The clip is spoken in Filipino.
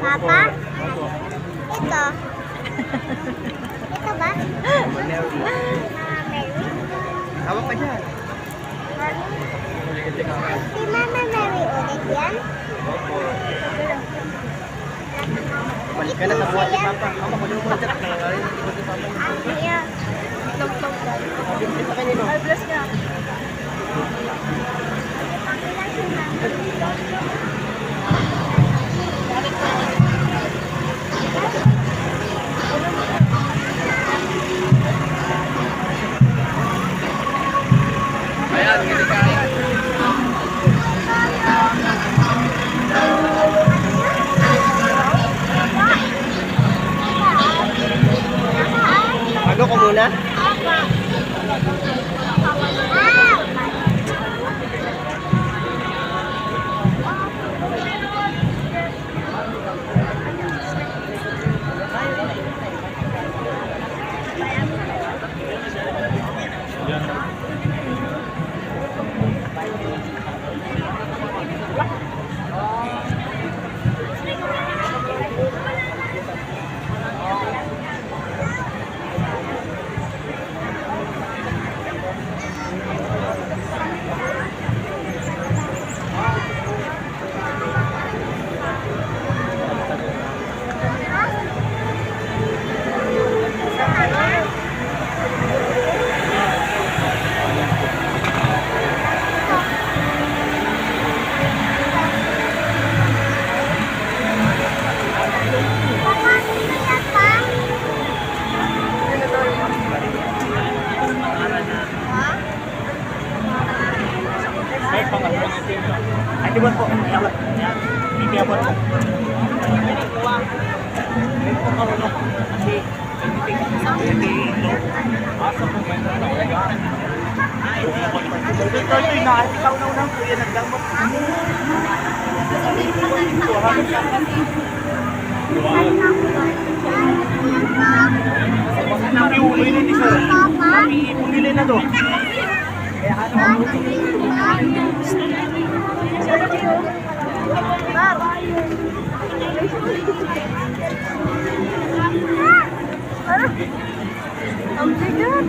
Papa? Ito. Ito ba? Mary? Tawag pa dyan. Si Mama Mary ulit yan? Balik ka na sa buwan ni Papa. Ako, makulit mo dyan. Ikot ni Papa. Iya. Tlog-tlog daw. Bibili pa kanino. Ay, bless niya. Ayan, hindi ka ayan. Ano ko muna? Ay, di ba po? Hindi ako po. Ito yung nakasikaw na unang kuya nagdamot. Ang iuloy na ito. Pumili na to. Kaya ano? Ang bigat.